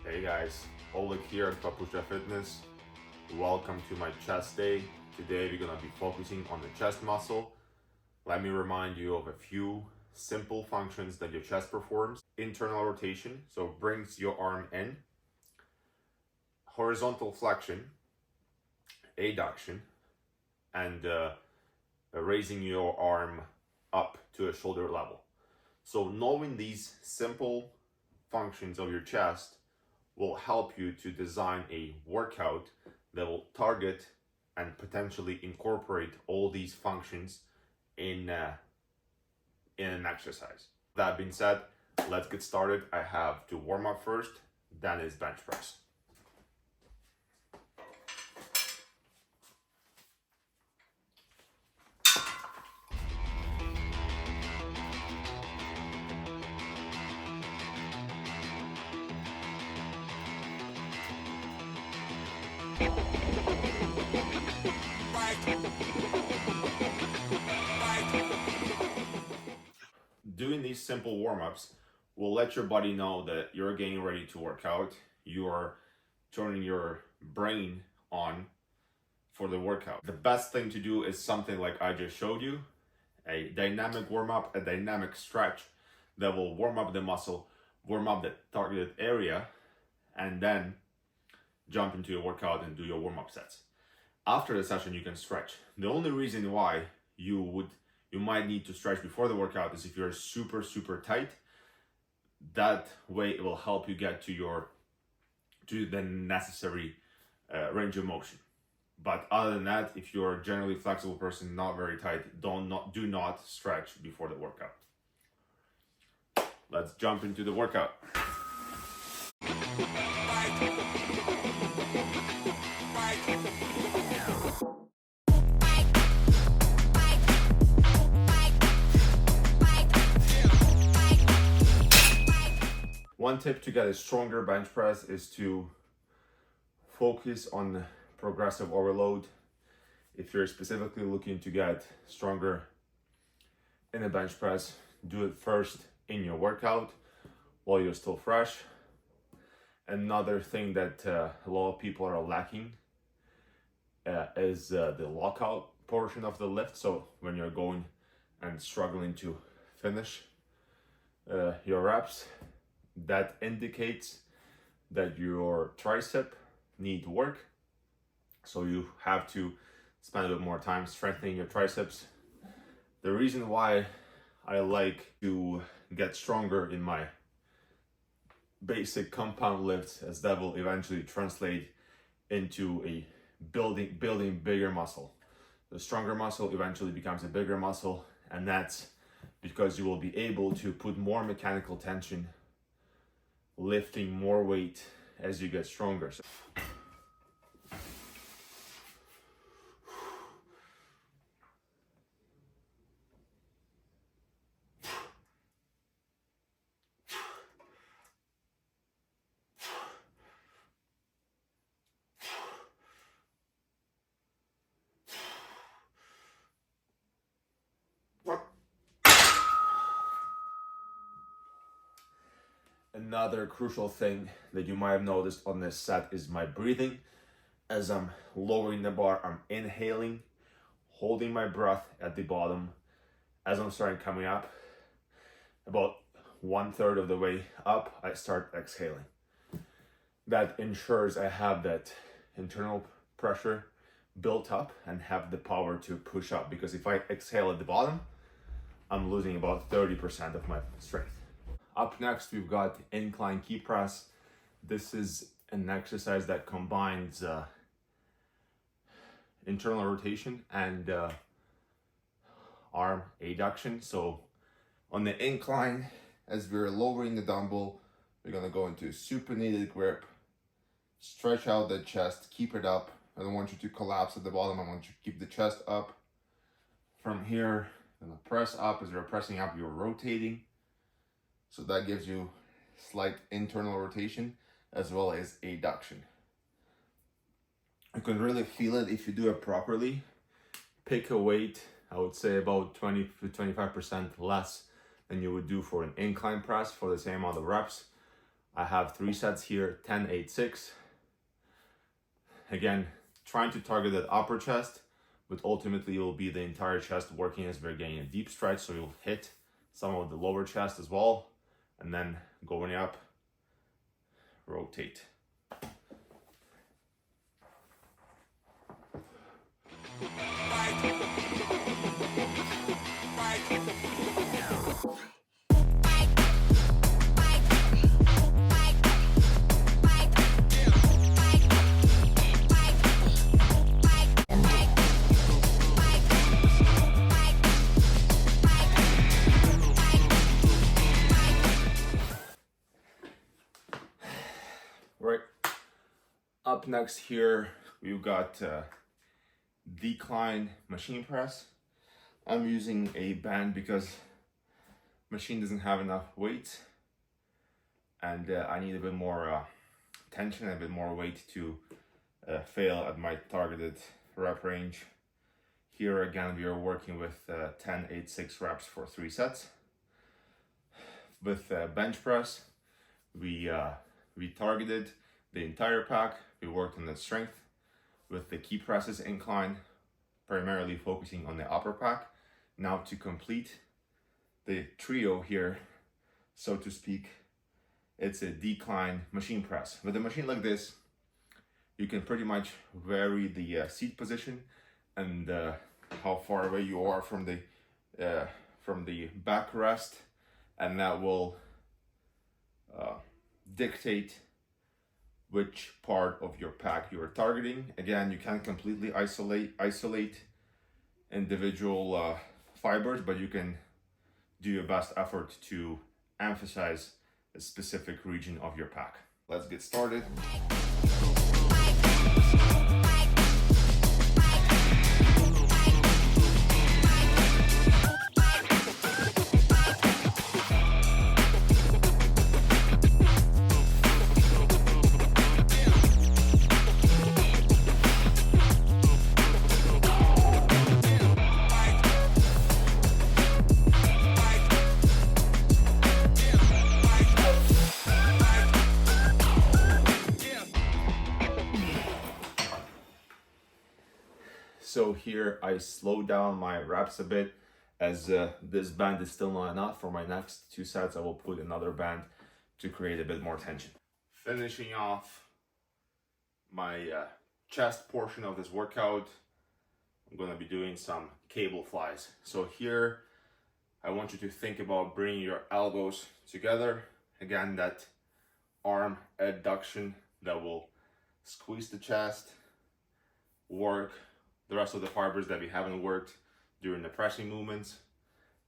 Hey guys, Oleg here at Papusha Fitness. Welcome to my chest day. Today we're gonna be focusing on the chest muscle. Let me remind you of a few simple functions that your chest performs. Internal rotation, so brings your arm in. Horizontal flexion, adduction, and raising your arm up to a shoulder level. So knowing these simple functions of your chest will help you to design a workout that will target and potentially incorporate all these functions in an exercise. That being said, let's get started. I have to warm up first, then is bench press. Doing these simple warm-ups will let your body know that you're getting ready to work out. You're turning your brain on for the workout. The best thing to do is something like I just showed you, a dynamic warm-up, a dynamic stretch that will warm up the muscle, warm up the targeted area, and then jump into your workout and do your warm-up sets. After the session, you can stretch. The only reason why you might need to stretch before the workout is if you're super tight. That way it will help you get to the necessary range of motion. But other than that, if you're a generally flexible person, not very tight, do not stretch before the workout. Let's jump into the workout. One tip to get a stronger bench press is to focus on progressive overload. If you're specifically looking to get stronger in a bench press, do it first in your workout while you're still fresh. Another thing that a lot of people are lacking is the lockout portion of the lift. So when you're going and struggling to finish your reps, that indicates that your tricep need work. So you have to spend a bit more time strengthening your triceps. The reason why I like to get stronger in my basic compound lifts, as that will eventually translate into a building bigger muscle. The stronger muscle eventually becomes a bigger muscle, and that's because you will be able to put more mechanical tension, lifting more weight as you get stronger. Another crucial thing that you might have noticed on this set is my breathing. As I'm lowering the bar, I'm inhaling, holding my breath at the bottom. As I'm starting coming up, about 1/3 of the way up, I start exhaling. That ensures I have that internal pressure built up and have the power to push up, because if I exhale at the bottom, I'm losing about 30% of my strength. Up next, we've got incline key press. This is an exercise that combines internal rotation and arm adduction. So on the incline, as we're lowering the dumbbell, we're gonna go into supinated grip, stretch out the chest, keep it up. I don't want you to collapse at the bottom. I want you to keep the chest up. From here, I'm gonna press up. As you're pressing up, you're rotating. So that gives you slight internal rotation as well as adduction. You can really feel it if you do it properly. Pick a weight, I would say about 20 to 25% less than you would do for an incline press for the same amount of reps. I have 3 sets here, 10, 8, 6. Again, trying to target that upper chest, but ultimately it will be the entire chest working as we're getting a deep stretch, so you'll hit some of the lower chest as well, and then going up, rotate. Right, up next here, we've got decline machine press. I'm using a band because machine doesn't have enough weight, and I need a bit more tension, a bit more weight to fail at my targeted rep range. Here again, we are working with 10, 8, 6 reps for 3 sets. With bench press, we targeted the entire pack. We worked on the strength with the key presses incline, primarily focusing on the upper pack. Now to complete the trio here, so to speak, it's a decline machine press. With a machine like this, you can pretty much vary the seat position and how far away you are from the backrest, and that will dictate which part of your pack you are targeting. Again, you can't completely isolate individual fibers, but you can do your best effort to emphasize a specific region of your pack. Let's get started. So here I slow down my reps a bit, as this band is still not enough. For my next 2 sets, I will put another band to create a bit more tension. Finishing off my chest portion of this workout, I'm going to be doing some cable flies. So here I want you to think about bringing your elbows together. Again, that arm adduction that will squeeze the chest, work the rest of the fibers that we haven't worked during the pressing movements,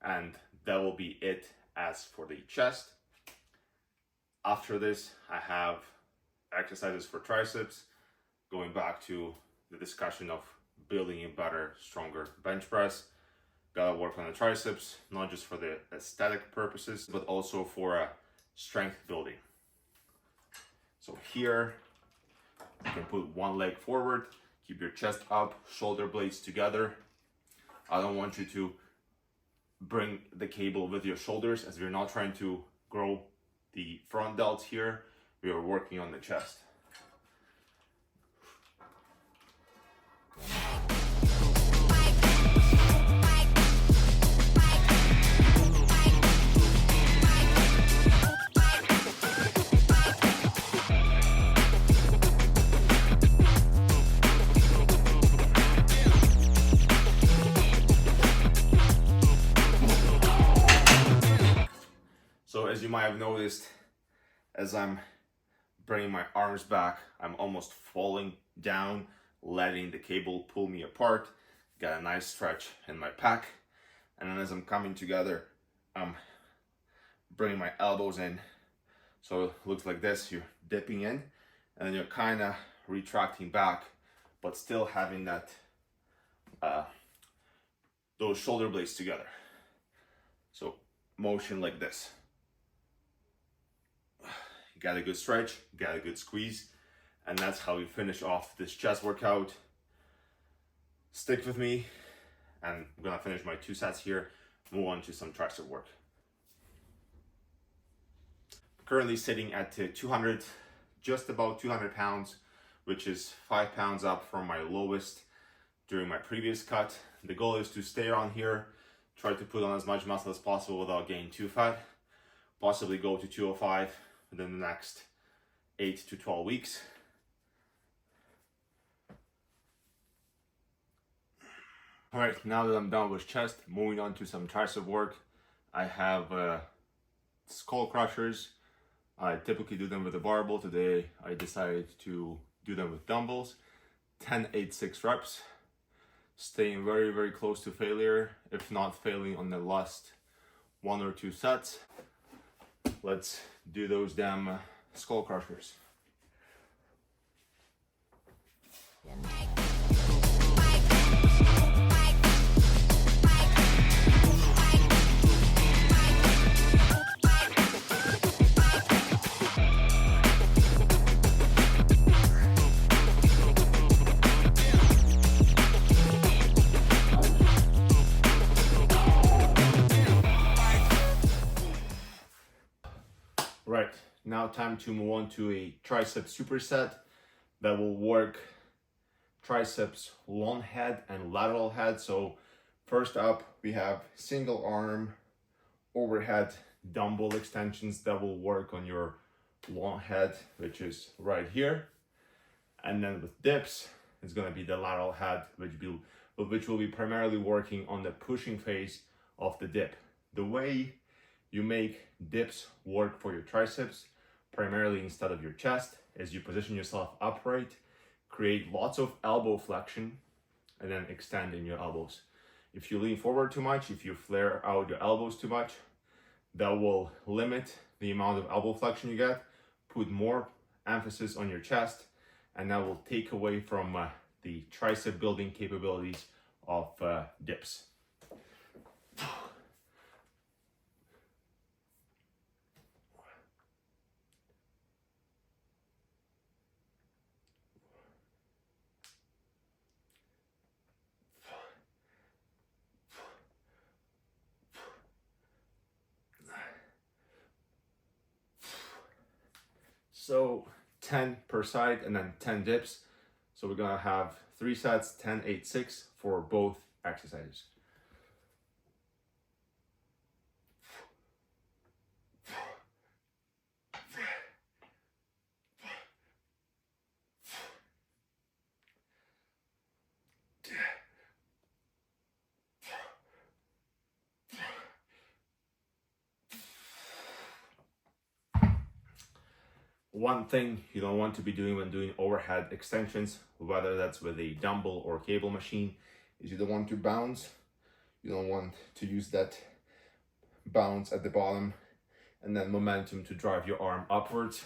and that will be it as for the chest. After this, I have exercises for triceps, going back to the discussion of building a better, stronger bench press. Gotta work on the triceps, not just for the aesthetic purposes, but also for strength building. So here, you can put one leg forward, keep your chest up, shoulder blades together. I don't want you to bring the cable with your shoulders, as we're not trying to grow the front delts here. We are working on the chest. So as you might have noticed, as I'm bringing my arms back, I'm almost falling down, letting the cable pull me apart. Got a nice stretch in my pack. And then as I'm coming together, I'm bringing my elbows in. So it looks like this, you're dipping in, and then you're kind of retracting back, but still having that those shoulder blades together. So motion like this. Got a good stretch, got a good squeeze, and that's how we finish off this chest workout. Stick with me, and I'm gonna finish my 2 sets here, move on to some tricep work. currently sitting at 200, just about 200 pounds, which is 5 pounds up from my lowest during my previous cut. The goal is to stay around here, try to put on as much muscle as possible without getting too fat, possibly go to 205 within the next 8 to 12 weeks. All right, now that I'm done with chest, moving on to some tricep work. I have skull crushers. I typically do them with a barbell. Today I decided to do them with dumbbells. 10, 8, 6 reps. Staying very, very close to failure, if not failing on the last 1 or 2 sets. Let's do those damn skull crushers. Right, now time to move on to a triceps superset that will work triceps long head and lateral head. So first up, we have single arm overhead dumbbell extensions that will work on your long head, which is right here. And then with dips, it's gonna be the lateral head, which will be primarily working on the pushing phase of the dip. The way you make dips work for your triceps, primarily instead of your chest, is you position yourself upright, create lots of elbow flexion, and then extend in your elbows. If you lean forward too much, if you flare out your elbows too much, that will limit the amount of elbow flexion you get, put more emphasis on your chest, and that will take away from the tricep building capabilities of dips. So 10 per side and then 10 dips. So we're gonna have 3 sets, 10, 8, 6 for both exercises. One thing you don't want to be doing when doing overhead extensions, whether that's with a dumbbell or cable machine, is you don't want to bounce. You don't want to use that bounce at the bottom and then momentum to drive your arm upwards.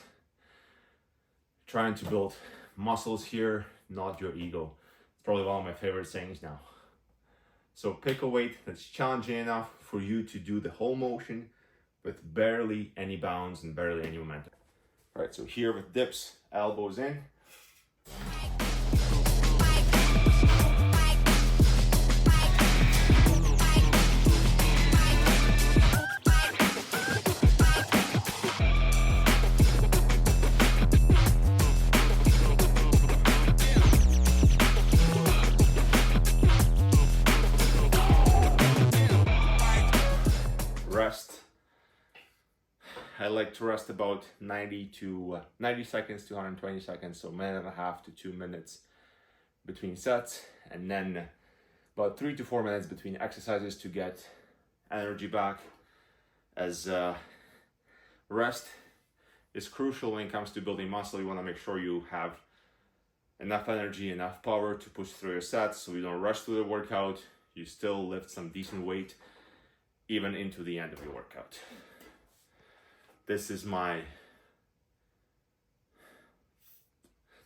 Trying to build muscles here, not your ego. It's probably one of my favorite sayings now. So pick a weight that's challenging enough for you to do the whole motion with barely any bounce and barely any momentum. All right, so here with dips, elbows in. Rest. I like to rest about 90 seconds to 120 seconds, so 1.5 to 2 minutes between sets, and then about 3 to 4 minutes between exercises to get energy back, as rest is crucial when it comes to building muscle. You want to make sure you have enough energy, enough power to push through your sets, so you don't rush through the workout. You still lift some decent weight even into the end of your workout. This is my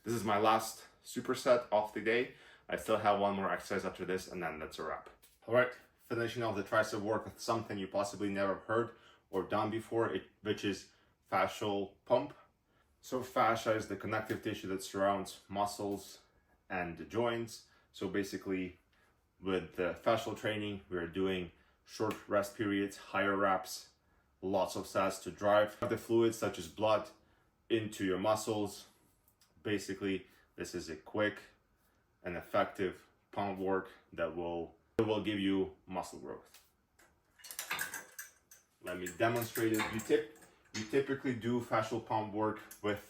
last superset of the day. I still have one more exercise after this, and then that's a wrap. All right, finishing off the tricep work with something you possibly never heard or done before, which is fascial pump. So fascia is the connective tissue that surrounds muscles and the joints. So basically, with the fascial training, we're doing short rest periods, higher reps, lots of sets to drive the fluids such as blood into your muscles. Basically, this is a quick and effective pump work that will give you muscle growth. Let me demonstrate it. You typically do fascial pump work with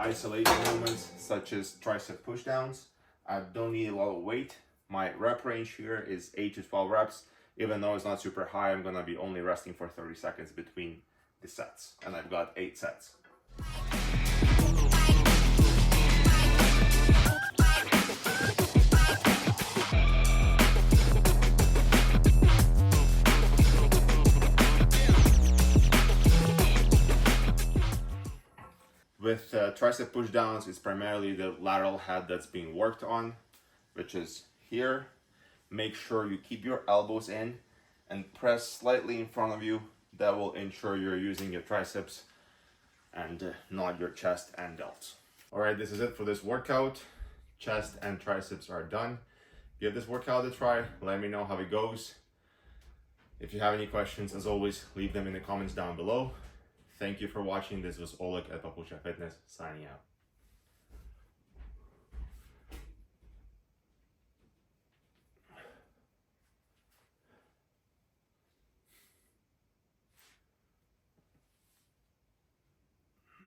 isolation movements such as tricep pushdowns. I don't need a lot of weight. My rep range here is 8 to 12 reps. Even though it's not super high, I'm gonna be only resting for 30 seconds between the sets, and I've got 8 sets. With tricep pushdowns, it's primarily the lateral head that's being worked on, which is here. Make sure you keep your elbows in and press slightly in front of you. That will ensure you're using your triceps and not your chest and delts. All right, this is it for this workout. Chest and triceps are done. Give this workout a try. Let me know how it goes. If you have any questions, as always, leave them in the comments down below. Thank you for watching. This was Oleg at Papucha Fitness signing out.